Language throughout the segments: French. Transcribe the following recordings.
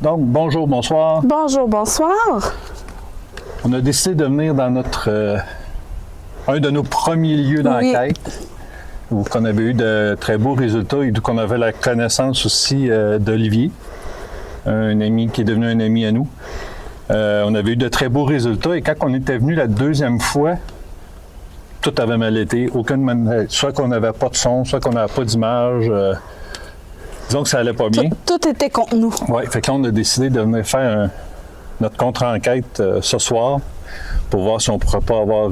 Donc, bonjour, bonsoir. Bonjour, bonsoir. On a décidé de venir dans un de nos premiers lieux d'enquête, où on avait eu de très beaux résultats et d'où on avait la connaissance aussi d'Olivier, un ami qui est devenu un ami à nous. On avait eu de très beaux résultats et quand on était venu la deuxième fois, tout avait mal été. Soit qu'on n'avait pas de son, soit qu'on n'avait pas d'image. Disons que ça allait pas bien. Tout était contre nous. Oui, fait que là, on a décidé de venir faire notre contre-enquête ce soir pour voir si on ne pourrait pas avoir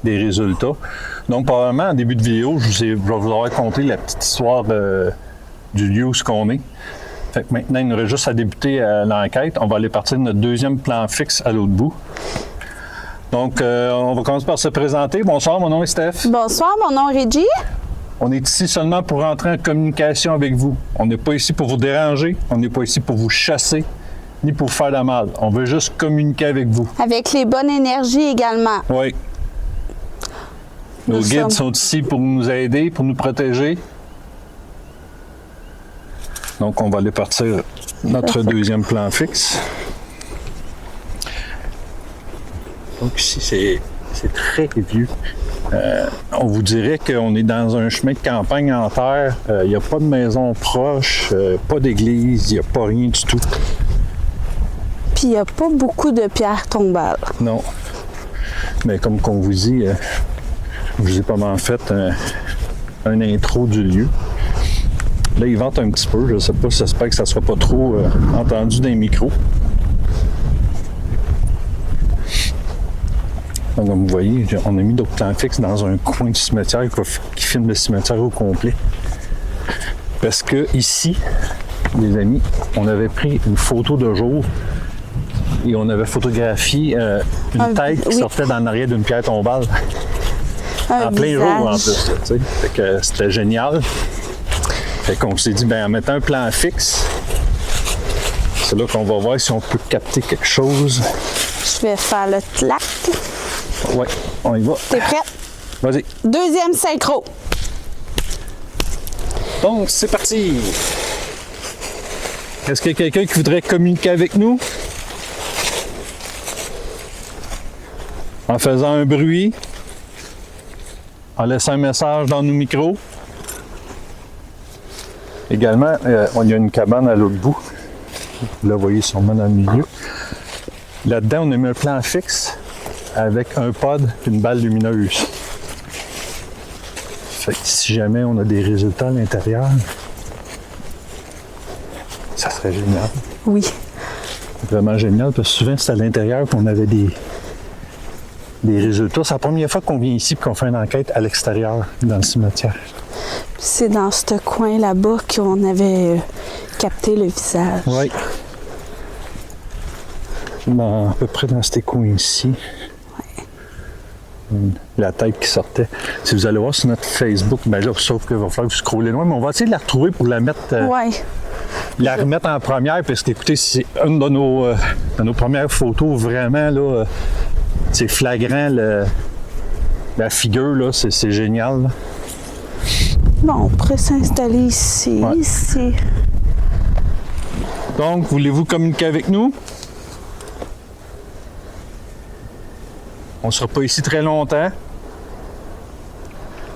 des résultats. Donc, probablement, en début de vidéo, je vais vous avoir conté la petite histoire du lieu où on est. Fait que maintenant, il nous reste juste à débuter l'enquête. On va aller partir de notre deuxième plan fixe à l'autre bout. Donc, on va commencer par se présenter. Bonsoir, mon nom est Steph. Bonsoir, mon nom est Reggie. On est ici seulement pour entrer en communication avec vous. On n'est pas ici pour vous déranger, on n'est pas ici pour vous chasser, ni pour vous faire de mal. On veut juste communiquer avec vous. Avec les bonnes énergies également. Oui. Nos guides sont ici pour nous aider, pour nous protéger. Donc, on va aller partir notre deuxième plan fixe. Donc, ici, c'est très vieux. On vous dirait qu'on est dans un chemin de campagne en terre. Il n'y a pas de maison proche, pas d'église, il n'y a pas rien du tout. Puis il n'y a pas beaucoup de pierres tombales. Non. Mais comme on vous dit, je vous ai pas mal fait un intro du lieu. Là, il vente un petit peu. Je ne sais pas, j'espère que ça ne sera pas trop entendu dans les micros. Donc, comme vous voyez, on a mis d'autres plans fixes dans un coin du cimetière qui filme le cimetière au complet. Parce que ici, les amis, on avait pris une photo de jour et on avait photographié une tête qui sortait dans l'arrière d'une pierre tombale. En plein jour, en plus. Fait que c'était génial. Fait qu'on s'est dit, en mettant un plan fixe, c'est là qu'on va voir si on peut capter quelque chose. Je vais faire le tlac. Ouais, on y va. T'es prête? Vas-y. Deuxième synchro. Donc, c'est parti. Est-ce qu'il y a quelqu'un qui voudrait communiquer avec nous? En faisant un bruit? En laissant un message dans nos micros? Également, il y a une cabane à l'autre bout. Là, vous voyez sûrement dans le milieu. Là-dedans, on a mis un plan fixe avec un pod et une balle lumineuse. Fait que si jamais on a des résultats à l'intérieur, ça serait génial. Oui. Vraiment génial, parce que souvent c'est à l'intérieur qu'on avait des résultats. C'est la première fois qu'on vient ici et qu'on fait une enquête à l'extérieur, dans le cimetière. C'est dans ce coin là-bas qu'on avait capté le visage. Oui. À peu près dans ces coins ici. La tête qui sortait. Si vous allez voir sur notre Facebook, là, sauf qu'il va falloir que vous scrollez loin, mais on va essayer de la retrouver pour la mettre, la remettre en première, parce qu'écoutez, c'est une de nos premières photos, vraiment, là, c'est flagrant, la figure, là, c'est génial. Là. Bon, on pourrait s'installer ici, ici. Donc, voulez-vous communiquer avec nous? On ne sera pas ici très longtemps.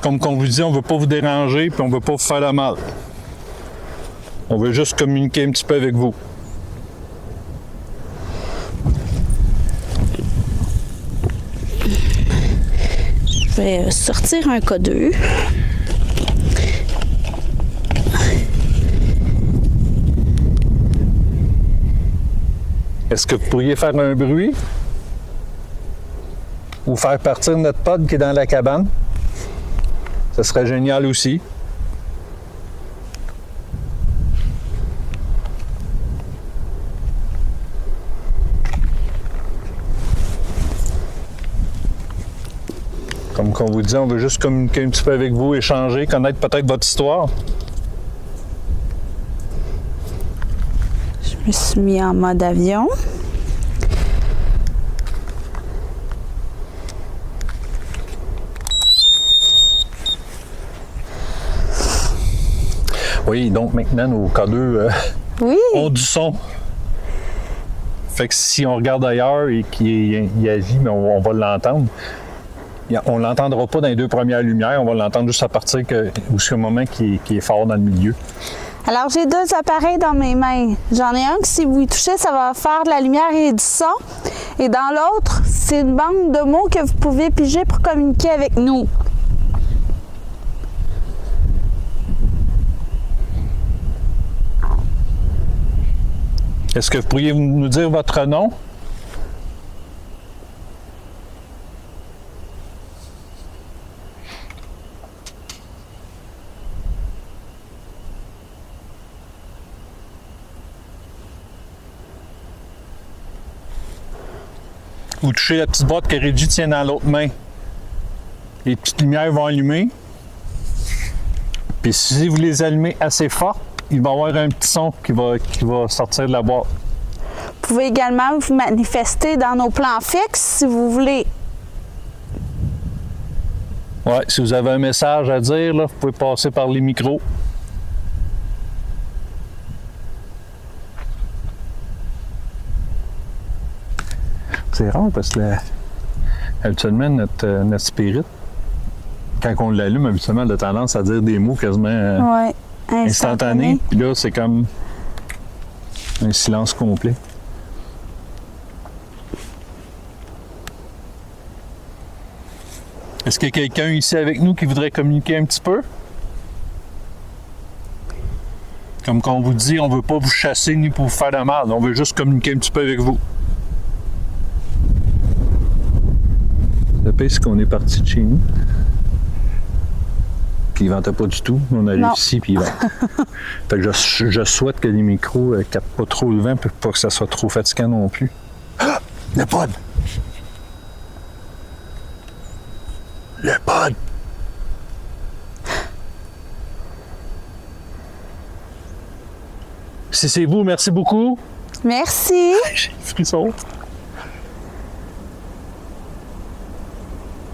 Comme on vous dit, on ne veut pas vous déranger puis on ne veut pas vous faire de mal. On veut juste communiquer un petit peu avec vous. Je vais sortir un codeux. Est-ce que vous pourriez faire un bruit? Ou faire partir notre pod qui est dans la cabane? Ce serait génial aussi. Comme on vous dit, on veut juste communiquer un petit peu avec vous, échanger, connaître peut-être votre histoire. Je me suis mis en mode avion. Oui, donc maintenant, nos K2 Oui. ont du son. Fait que si on regarde ailleurs et qu'il agit, mais on va l'entendre. On ne l'entendra pas dans les 2 premières lumières, on va l'entendre juste à partir jusqu'au moment qui est fort dans le milieu. Alors, j'ai 2 appareils dans mes mains. J'en ai un que si vous y touchez, ça va faire de la lumière et du son. Et dans l'autre, c'est une banque de mots que vous pouvez piger pour communiquer avec nous. Est-ce que vous pourriez nous dire votre nom? Vous touchez la petite boîte que Reggie tient dans l'autre main. Les petites lumières vont allumer. Puis si vous les allumez assez fort, il va y avoir un petit son qui va sortir de la boîte. Vous pouvez également vous manifester dans nos plans fixes si vous voulez. Ouais, si vous avez un message à dire, là, vous pouvez passer par les micros. C'est rare parce que habituellement, notre spirit, quand on l'allume, habituellement, elle a tendance à dire des mots quasiment Ouais, instantanés. Puis là, c'est comme un silence complet. Est-ce qu'il y a quelqu'un ici avec nous qui voudrait communiquer un petit peu? Comme qu'on vous dit, on ne veut pas vous chasser ni pour vous faire de mal. On veut juste communiquer un petit peu avec vous. Le pire, c'est qu'on est parti de chez nous. Puis il ventait pas du tout. On arrive ici, puis il vente. Fait que je souhaite que les micros ne captent pas trop le vent, pour pas que ça soit trop fatigant non plus. Ah! Le pod! Le pod! Si c'est vous, merci beaucoup. Merci. J'ai des frissons.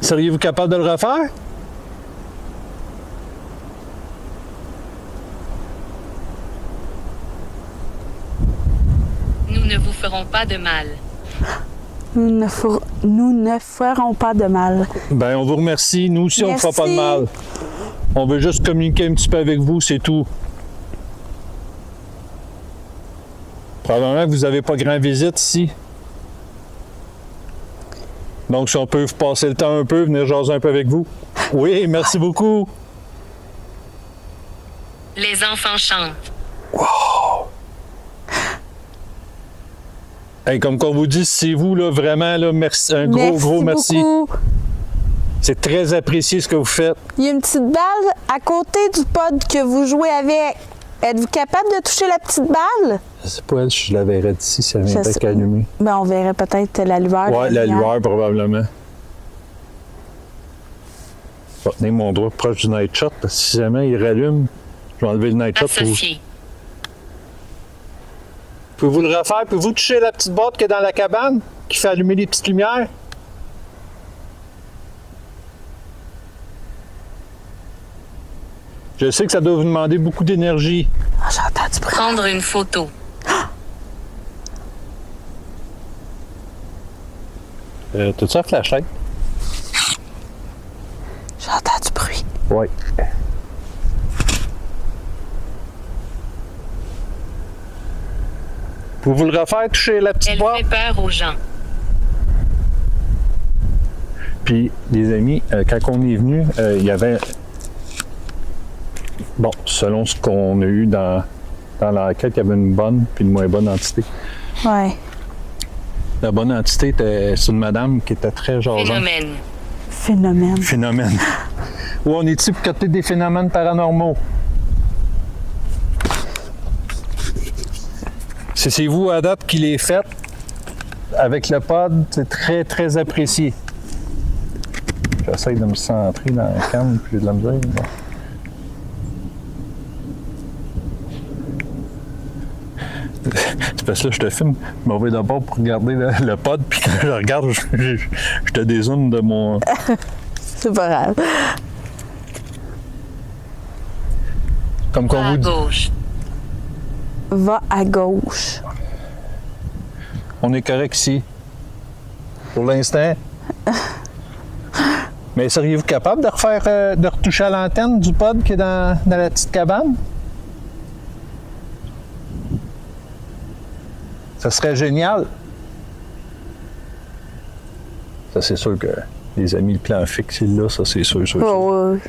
Seriez-vous capable de le refaire? Nous ne vous ferons pas de mal. Nous ne ferons pas de mal. Ben, on vous remercie. Nous aussi, on ne fera pas de mal. On veut juste communiquer un petit peu avec vous, c'est tout. Probablement que vous n'avez pas grand visite ici. Donc, si on peut vous passer le temps un peu, venir jaser un peu avec vous. Oui, merci beaucoup. Les enfants chantent. Wow! Hey, comme qu'on vous dit, c'est vous, là, vraiment, là, merci, un gros merci. Beaucoup. C'est très apprécié ce que vous faites. Il y a une petite balle à côté du pod que vous jouez avec. Êtes-vous capable de toucher la petite balle? Je sais pas, je la verrais d'ici si elle n'était qu'allumée. Ben, on verrait peut-être la lueur. Ouais, la lueur, probablement. Je vais tenir mon doigt proche du night shot, parce que si jamais il rallume, je vais enlever le night shot pour vous. Associé. Pouvez-vous le refaire? Pouvez-vous toucher la petite boîte qui est dans la cabane, qui fait allumer les petites lumières? Je sais que ça doit vous demander beaucoup d'énergie. Ah, j'entends du bruit. Prendre une photo. T'as-tu un flashlight? J'entends du bruit. Oui. Pouvez-vous le refaire, toucher la petite Elle boîte? fait peur aux gens. Puis, les amis, quand on est venu, il y avait... Bon, selon ce qu'on a eu dans l'enquête, il y avait une bonne puis une moins bonne entité. Ouais. La bonne entité, c'est une madame qui était très jaseante. Phénomène. Phénomène. Où on est ici pour capter des phénomènes paranormaux. C'est vous, à date, qui les faites avec le pod. C'est très, très apprécié. J'essaie de me centrer dans la cam, puis j'ai de la misère. C'est parce que là, je te filme. Je m'en vais d'abord pour regarder le pod, puis quand je regarde, je te dézoome de mon... C'est pas grave. Comme qu'on À vous dit. gauche. va à gauche. On est correct ici. Pour l'instant. Mais seriez-vous capable de refaire, de retoucher à l'antenne du pod qui est dans la petite cabane? Ça serait génial. Ça, c'est sûr que les amis, le plan fixe, il est là, ça, c'est sûr, sûr. Oh, ouais.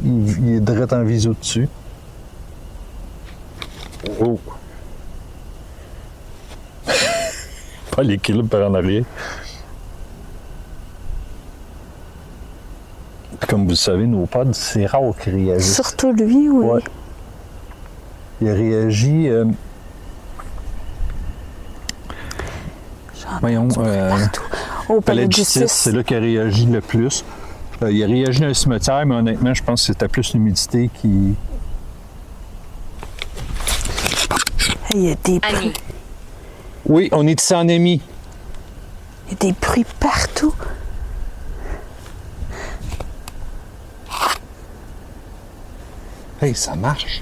Il est direct en viso dessus. Oh! Pas l'équilibre par en arrière. Puis comme vous le savez, nos pods, c'est rare qu'ils réagissent. Surtout lui, oui. Ouais. Il réagit... voyons, Partout. Au palais de justice. c'est là qu'il réagit le plus. Il a réagi dans le cimetière, mais honnêtement, je pense que c'était plus l'humidité qui... Il y a des Annie. bruits. Oui, on est ici en ami. Il y a des bruits partout. Hey, ça marche.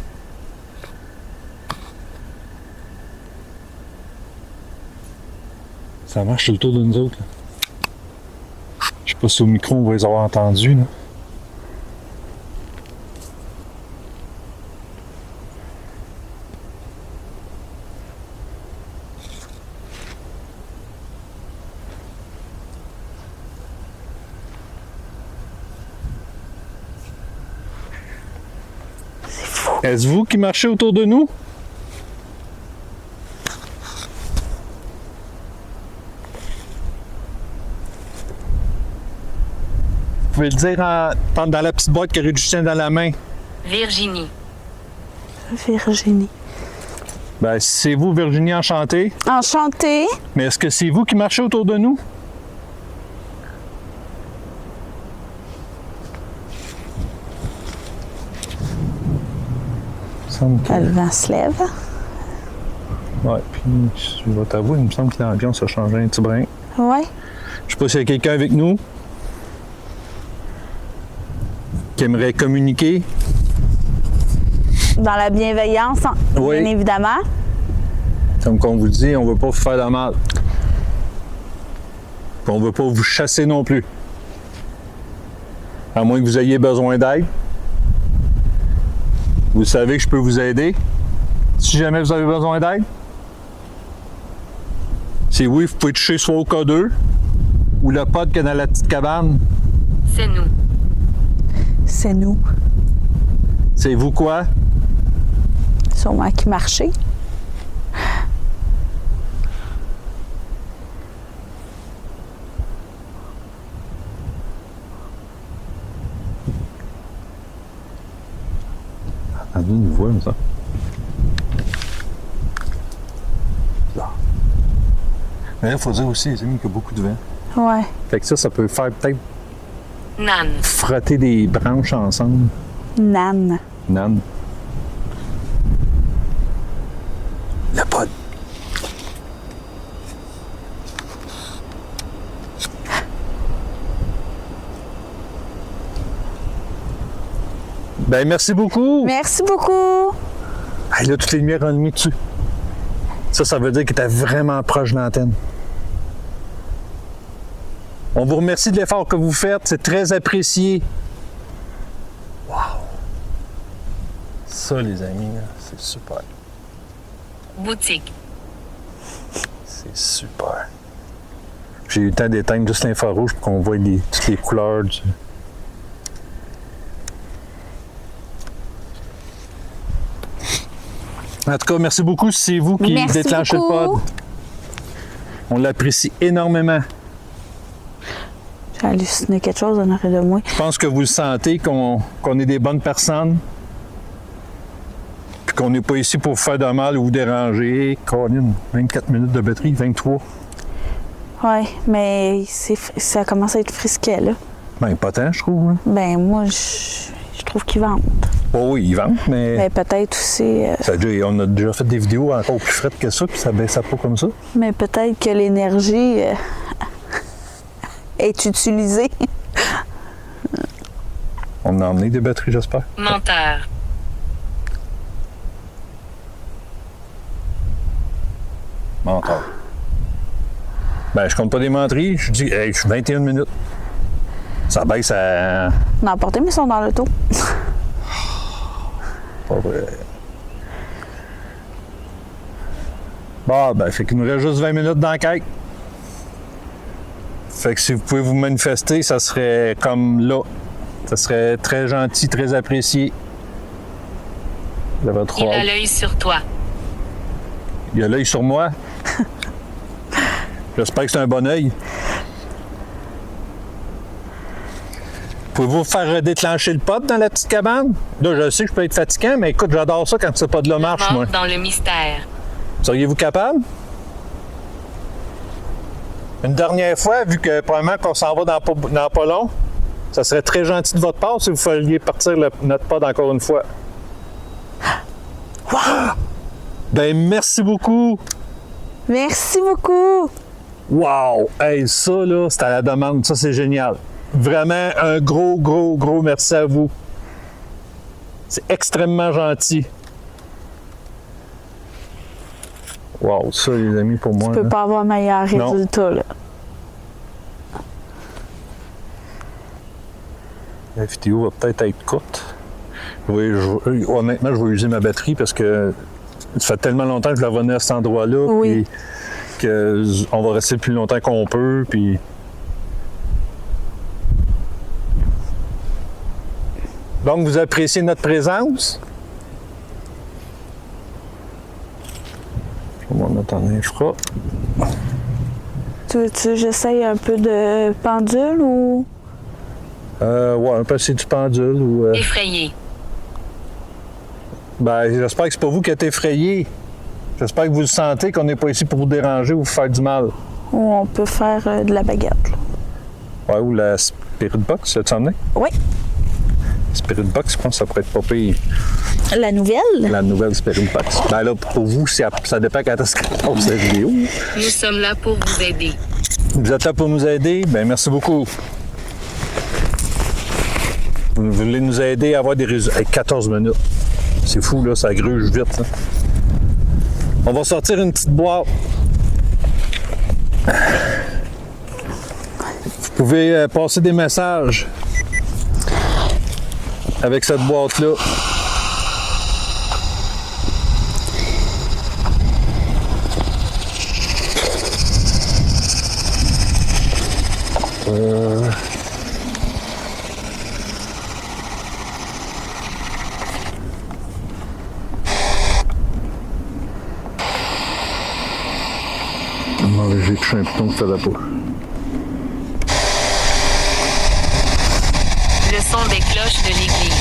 Ça marche autour de nous autres. Là. Je sais pas si au micro on va les avoir entendus. Là. C'est fou. Est-ce vous qui marchez autour de nous? Vous pouvez le dire dans la petite boîte que Régis tient dans la main. Virginie. Virginie. Ben, si c'est vous, Virginie, enchantée. Enchantée. Mais est-ce que c'est vous qui marchez autour de nous? Il me semble que... Le vent se lève. Ouais, puis je vais t'avouer, il me semble que l'ambiance a changé un petit brin. Ouais. Je sais pas s'il y a quelqu'un avec nous qui aimerait communiquer. Dans la bienveillance, Oui. bien évidemment. Comme on vous dit, on veut pas vous faire de mal. Puis on veut pas vous chasser non plus. À moins que vous ayez besoin d'aide. Vous savez que je peux vous aider. Si jamais vous avez besoin d'aide. Si oui, vous pouvez toucher soit au K2 ou le pod qui est dans la petite cabane. C'est nous. C'est nous. C'est vous quoi? Sûrement qui marchait. Attendez une voix comme ça. Là. Mais là, il faut dire aussi, les amis, qu'il y a beaucoup de vent. Ouais. Fait que ça peut faire peut-être Nan. frotter des branches ensemble. Nan. Nan. Le pod. Ben, merci beaucoup. Merci beaucoup. Hey, là, toutes les lumières ont mis dessus. Ça veut dire qu'il était vraiment proche de l'antenne. On vous remercie de l'effort que vous faites. C'est très apprécié. Wow. Ça, les amis, là, c'est super. Boutique. C'est super. J'ai eu le temps d'éteindre juste l'infrarouge pour qu'on voit toutes les couleurs du... En tout cas, merci beaucoup. C'est vous qui Merci déclenchez beaucoup. le pod. On l'apprécie énormément. J'ai halluciné quelque chose en arrière de moi. Je pense que vous le sentez, qu'on est des bonnes personnes. Puis qu'on n'est pas ici pour vous faire de mal ou vous déranger. Colin, 24 minutes de batterie, 23. Ouais, mais ça commence à être frisquet, là. Ben, pas tant, je trouve. Hein. Ben, moi, je trouve qu'ils vendent. Oh, oui, ils vendent, mais Mais peut-être aussi... on a déjà fait des vidéos encore plus frettes que ça, puis ça baissait pas comme ça. mais peut-être que l'énergie est utilisée. On a emmené des batteries, j'espère. Menteur. Menteur. Ben, je compte pas des menteries. Je dis, hey, je suis 21 minutes. Ça baisse à... On a emporté, mais ils sont dans l'auto. Pas vrai. Bon, ben, fait qu'il nous reste juste 20 minutes d'enquête. Fait que si vous pouvez vous manifester, ça serait comme là. Ça serait très gentil, très apprécié. De votre Il rôle. a l'œil sur toi. Il a l'œil sur moi. J'espère que c'est un bon œil. Pouvez-vous faire déclencher le pot dans la petite cabane? Là, je sais que je peux être fatigant, mais écoute, j'adore ça quand c'est pas de la marche, moi. Mort dans le mystère. Seriez-vous capable? Une dernière fois, vu que probablement qu'on s'en va dans pas long, ça serait très gentil de votre part si vous feriez partir notre pod encore une fois. Wow! Ben, merci beaucoup! Merci beaucoup! Wow! Hey, ça, là, c'est à la demande. Ça, c'est génial. Vraiment, un gros merci à vous. C'est extrêmement gentil. Wow, ça, les amis, pour moi. Tu peux là. pas avoir meilleur Non. résultat, là. La vidéo va peut-être être courte. Honnêtement, je vais user ma batterie parce que ça fait tellement longtemps que je la revenais à cet endroit-là. Oui. Puis qu'on va rester le plus longtemps qu'on peut. Puis... Donc, vous appréciez notre présence? On va mettre en infra. Tu veux-tu que j'essaye un peu de pendule ou... Ouais, un peu c'est du pendule ou... Effrayé. Ben, j'espère que c'est pas vous qui êtes effrayé. J'espère que vous le sentez, qu'on n'est pas ici pour vous déranger ou vous faire du mal. Ou on peut faire de la baguette, là. Ouais, ou la Spirit Box, ça t'en est? Oui. Spirit Box, je pense que ça pourrait être pas pire. La nouvelle? La nouvelle Spirit Box. Ben là, pour vous, ça dépend quand est-ce qu'on passe la vidéo. Nous sommes là pour vous aider. Vous êtes là pour nous aider? Ben merci beaucoup. Vous voulez nous aider à avoir des résultats? Hey, 14 minutes. C'est fou, là, ça gruge vite. Là. On va sortir une petite boîte. Vous pouvez passer des messages avec cette boîte-là. J'ai touché un piton qui fait la peau. Le son des cloches de l'église.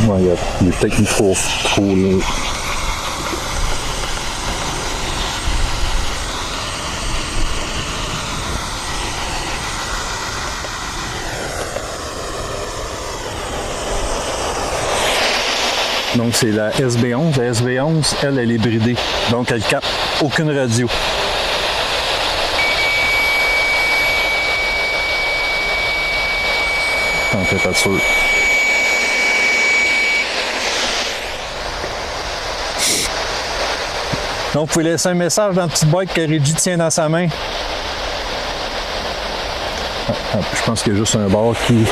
Ouais, il est peut-être trop là. Donc, c'est la SB11. La SB11, elle est bridée. Donc, elle capte aucune radio. En fait, pas sûr. Donc, vous pouvez laisser un message dans la petite boîte que Reggie tient dans sa main. Je pense qu'il y a juste un bar qui...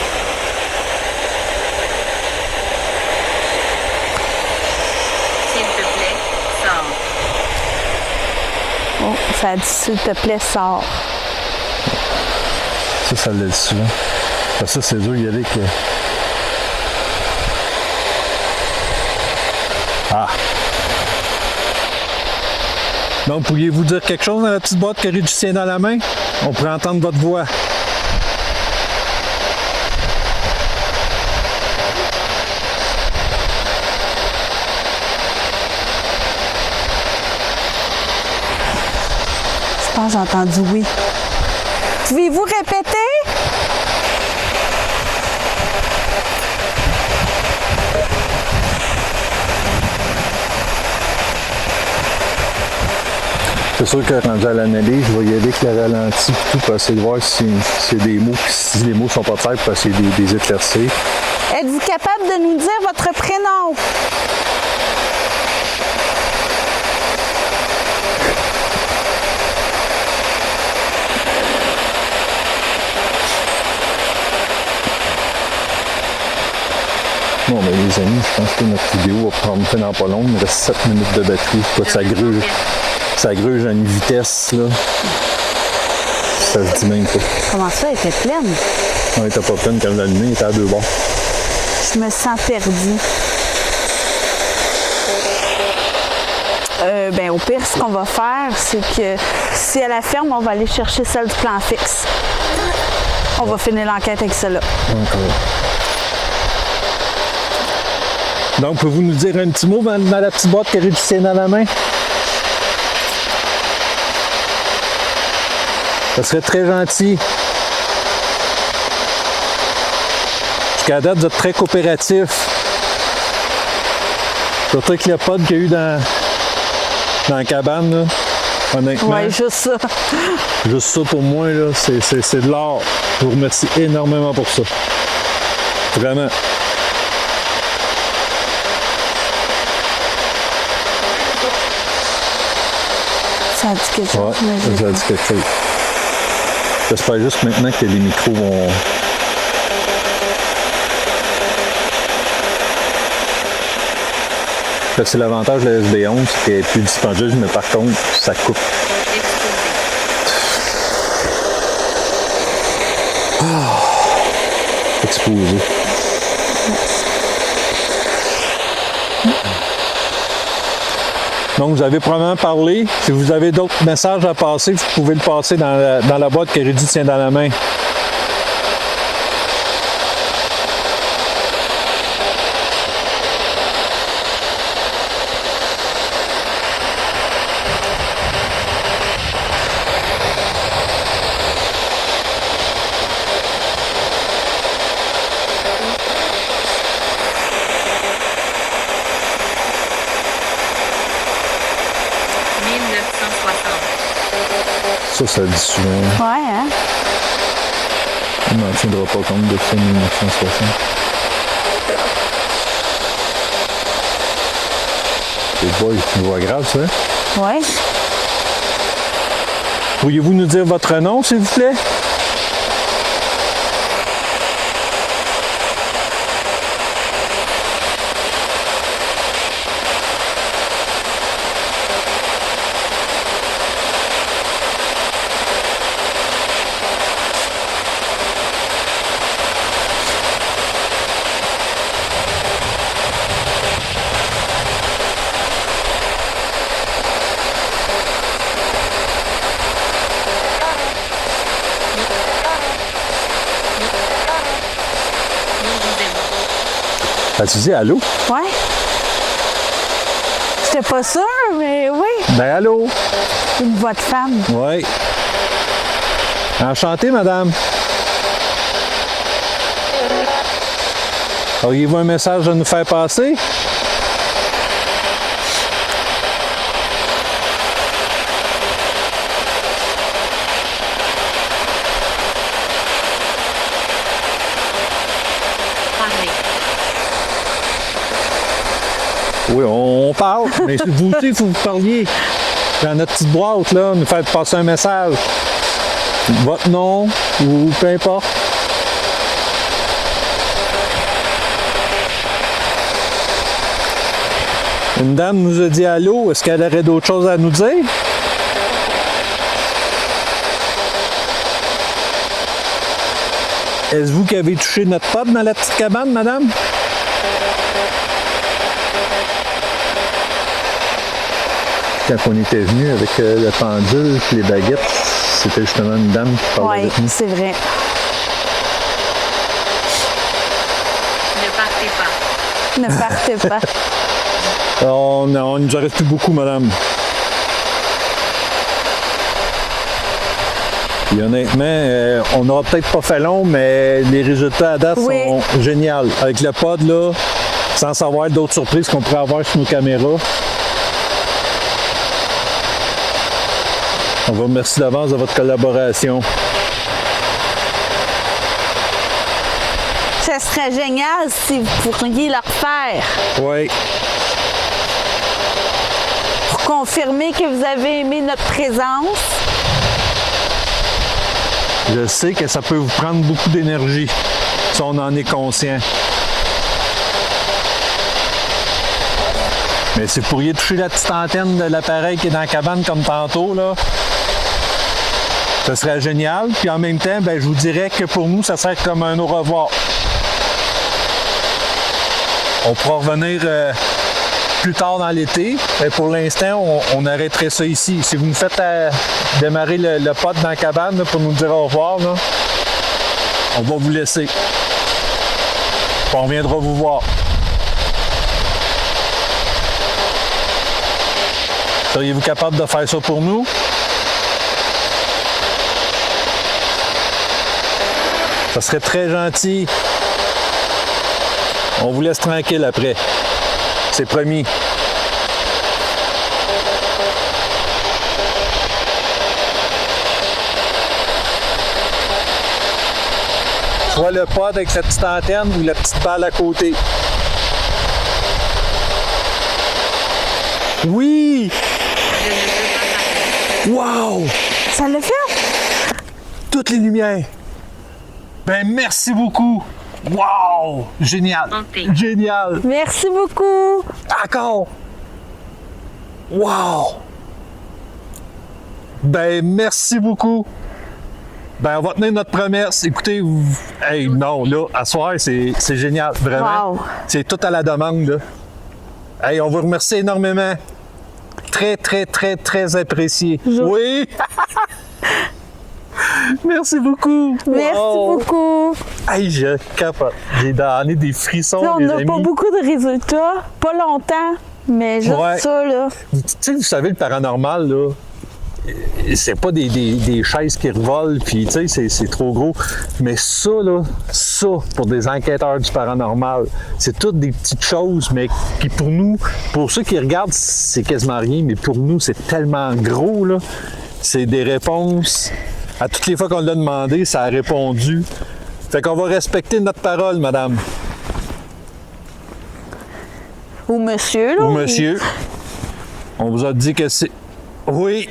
Oh, ça dit s'il te plaît, sors. Ça l'a dit souvent. Parce que ça, c'est dur d'y aller que... Ah! Donc, pourriez-vous dire quelque chose dans la petite boîte que Reggie tient dans la main? On pourrait entendre votre voix. Je pense que j'ai entendu oui. Pouvez-vous répéter? C'est sûr que rendu à l'analyse, je vais y aller avec le ralenti et tout pour essayer de voir si des mots, si les mots sont pas clairs pour essayer de les éclaircir. Êtes-vous capable de nous dire votre prénom? Bon, ben les amis, je pense que notre vidéo va prendre fin dans pas long. Il me reste 7 minutes de batterie. Quoi, ça gruge à une vitesse, là. Ça se dit même pas. Comment ça, elle était pleine? On était pas pleine quand je l'ai allumé, il était à deux bords. Je me sens perdue. Ben, au pire, ce qu'on va faire, c'est que si elle la ferme, on va aller chercher celle du plan fixe. On va finir l'enquête avec celle-là. Donc, pouvez-vous nous dire un petit mot dans la petite boîte que Rudy tient dans la main? Ça serait très gentil. Jusqu'à date, vous êtes très coopératif. Surtout avec le pod qu'il y a eu dans la cabane, là. Honnêtement. Oui, juste ça. Juste ça pour moi, là, c'est de l'art. Je vous remercie énormément pour ça. Vraiment. Ça a dit quelque chose. Ouais, mais ça a dit quelque chose. J'espère juste maintenant que les micros vont... C'est l'avantage de la SB11, c'est qu'elle est plus dispendieuse, mais par contre, ça coupe. Exposé. Donc, vous avez probablement parlé. Si vous avez d'autres messages à passer, vous pouvez le passer dans la boîte que Rudy tient dans la main. Ça dit souvent. Ouais, hein? On n'en tiendra pas compte de ça, 1960. C'est pas une voix grave, ça? Ouais. Pourriez-vous nous dire votre nom, s'il vous plaît? As-tu dit allô? Ouais. J'étais pas sûre, mais oui. Ben allô? Une voix de femme. Oui. Enchanté, madame. Auriez-vous un message à nous faire passer? Oui, on parle, mais vous aussi, il faut que vous parliez dans notre petite boîte, là, nous faire passer un message. Votre nom, ou peu importe. Une dame nous a dit allô, est-ce qu'elle aurait d'autres choses à nous dire? Est-ce vous qui avez touché notre pod dans la petite cabane, madame? Quand on était venu avec le pendule et les baguettes, c'était justement une dame qui parlait avec nous. Oui, c'est vrai. Ne partez pas. Ne partez pas. On nous en reste plus beaucoup, madame. Et honnêtement, on n'aura peut-être pas fait long, mais les résultats à date sont géniaux. Avec le pod, là, sans savoir d'autres surprises qu'on pourrait avoir sur nos caméras. On vous remercie d'avance de votre collaboration. Ce serait génial si vous pourriez le refaire Oui. pour confirmer que vous avez aimé notre présence. Je sais que ça peut vous prendre beaucoup d'énergie, si on en est conscient. Mais si vous pourriez toucher la petite antenne de l'appareil qui est dans la cabane comme tantôt, là, ce serait génial. Puis en même temps, ben, je vous dirais que pour nous, ça serait comme un au revoir. On pourra revenir plus tard dans l'été. Mais pour l'instant, on arrêterait ça ici. Si vous nous faites démarrer le pod dans la cabane là, pour nous dire au revoir, là, on va vous laisser. Puis on reviendra vous voir. Seriez-vous capable de faire ça pour nous? Ça serait très gentil. On vous laisse tranquille après. C'est promis. Soit le pod avec la petite antenne ou la petite balle à côté. Oui! Je ne peux pas parler. Wow! Ça l'a fait? Toutes les lumières. Ben merci beaucoup. Wow! Génial. Santé. Génial. Merci beaucoup. D'accord. Wow! Ben merci beaucoup. Ben on va tenir notre promesse. Écoutez, hey, non, là, à soir, c'est génial, vraiment. Wow. C'est tout à la demande, là. Hey, on vous remercie énormément. Très, très, très, très apprécié. Oui! Merci beaucoup. Merci Wow. beaucoup. Hey, je capote. J'ai donné des frissons, Là, on les n'a amis. pas beaucoup de résultats, pas longtemps, mais juste Ouais. ça, là. Tu sais, vous savez, le paranormal, là, c'est pas des chaises qui revolent, puis tu sais, c'est trop gros. Mais ça, là, ça, pour des enquêteurs du paranormal, c'est toutes des petites choses, mais qui pour nous, pour ceux qui regardent, c'est quasiment rien, mais pour nous, c'est tellement gros, là. C'est des réponses. À toutes les fois qu'on l'a demandé, ça a répondu. Fait qu'on va respecter notre parole, madame. Ou monsieur, là. Ou monsieur. On vous a dit que c'est... Oui!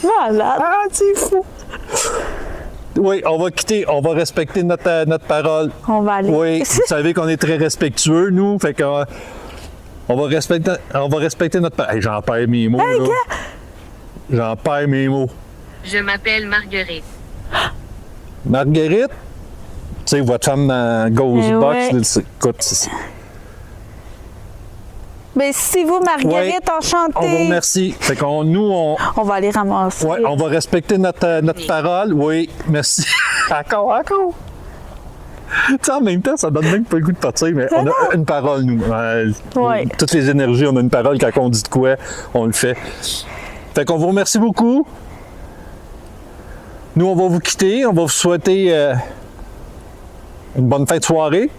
Voilà. Ah, c'est fou! Oui, on va quitter, on va respecter notre parole. On va aller. Oui, vous savez qu'on est très respectueux, nous, fait qu'on on va respecter notre parole. Hey, j'en perds mes mots, là. J'en perds mes mots. Je m'appelle Marguerite. Marguerite, tu sais, votre femme dans Ghostbox, ouais. là, écoute, c'est... Mais si vous, Marguerite, enchantée. On vous remercie. Fait qu'on, nous, On va aller ramasser. ouais, on va respecter notre parole. Oui, merci. Encore. Tu sais, en même temps, ça donne même pas le goût de partir, mais on a une parole, nous. Ouais. Toutes les énergies, on a une parole. Quand on dit de quoi, on le fait. Fait qu'on vous remercie beaucoup. Nous, on va vous quitter. On va vous souhaiter une bonne fin de soirée.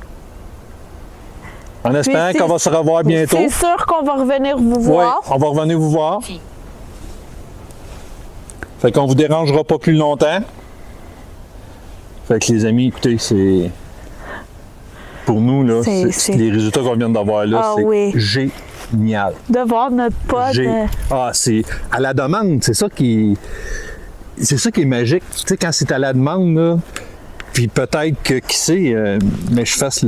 En espérant c'est- qu'on va se revoir bientôt. C'est sûr qu'on va revenir vous Oui, voir. on va revenir vous voir. Si. Fait qu'on vous dérangera pas plus longtemps. Fait que les amis, écoutez, c'est... Pour nous, là, C'est- les résultats qu'on vient d'avoir là, Ah c'est oui. génial. De voir notre pote. Ah, c'est à la demande, c'est ça qui est magique. Tu sais, quand c'est à la demande, là, puis peut-être que, qui sait, mais je fasse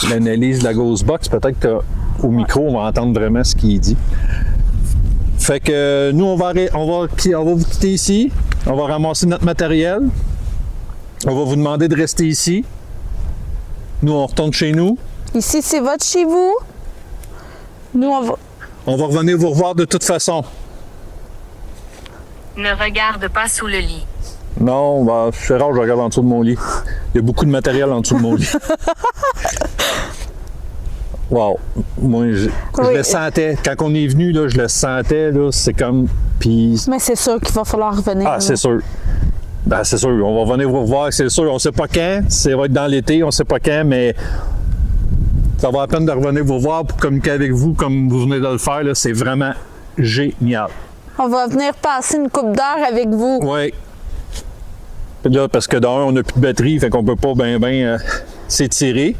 l'analyse de la Ghostbox, peut-être qu'au micro, on va entendre vraiment ce qu'il dit. Fait que nous, on va vous quitter ici. On va ramasser notre matériel. On va vous demander de rester ici. Nous, on retourne chez nous. Ici, c'est votre chez vous. Nous, On va revenir vous revoir de toute façon. Ne regarde pas sous le lit. Non, bah, c'est rare, je regarde en dessous de mon lit. Il y a beaucoup de matériel en dessous de mon lit. Wow. Moi, je Oui. le sentais. Quand on est venu, là, je le sentais. Là, c'est comme... Puis... Mais c'est sûr qu'il va falloir revenir. Ah, c'est sûr. Ben, c'est sûr. On va venir vous revoir, c'est sûr. On sait pas quand. Ça va être dans l'été, on sait pas quand, mais... Ça va la peine de revenir vous voir pour communiquer avec vous comme vous venez de le faire. Là. C'est vraiment génial. On va venir passer une coupe d'heure avec vous. Oui. Là, parce que d'un, on n'a plus de batterie, fait qu'on peut pas bien s'étirer.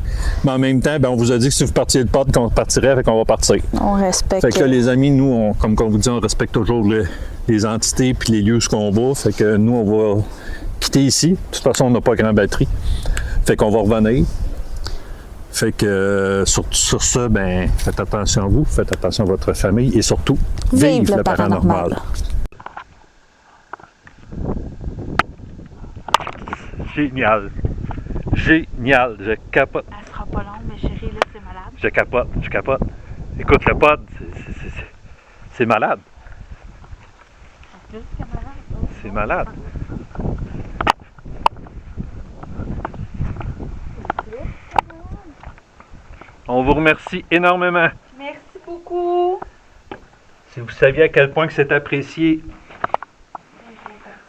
Mais en même temps, ben, on vous a dit que si vous partiez de pod, qu'on partirait, fait qu'on va partir. On respecte. Fait que là, les amis, nous, comme on vous dit, on respecte toujours les entités puis les lieux où on va. Fait que nous, on va quitter ici. De toute façon, on n'a pas grand batterie. Fait qu'on va revenir. Fait que sur ce, ben, faites attention à vous, faites attention à votre famille et surtout, vive le paranormal. Génial. Génial. Je capote. Elle sera pas longue, mais chérie, là, c'est malade. Je capote. Écoute, le pod, c'est malade. C'est malade. On vous remercie énormément. Merci beaucoup. Si vous saviez à quel point que c'est apprécié,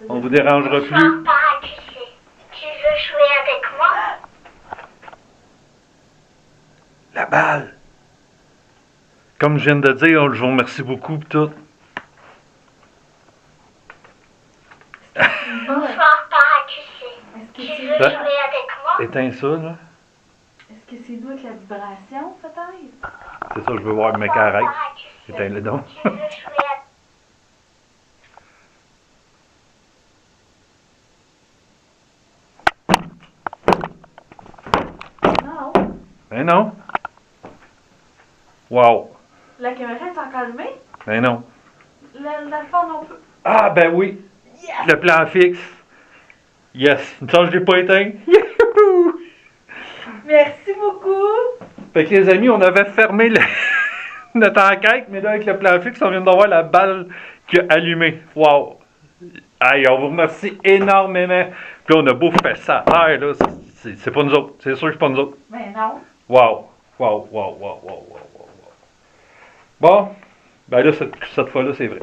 on vous dérangera plus. Papa, tu veux jouer avec moi? La balle. Comme je viens de dire, je vous remercie beaucoup pis tout. Bonsoir, papa, tu veux Ça? jouer avec moi? Éteins ça, là. Est-ce que c'est nous avec la vibration, peut-être? C'est ça, je veux voir le mec arrête. Papa, Éteins-le donc. tu veux jouer avec Non. Ben non. Wow. La caméra est encore allumée? Ben non. Le fond non plus. Ah, ben oui. Yes! Le plan fixe. Yes. Une chance que je l'ai pas éteint. Youhou! Merci beaucoup. Fait que les amis, on avait fermé notre enquête, mais là, avec le plan fixe, on vient d'avoir la balle qui a allumé. Wow! Aïe, on vous remercie énormément. Puis là, on a beau faire ça à terre, là, c'est pas nous autres. C'est sûr que c'est pas nous autres. Ben non. Wow! Wow, wow, wow, wow, wow, wow, wow. Bon, ben là, cette fois-là, c'est vrai.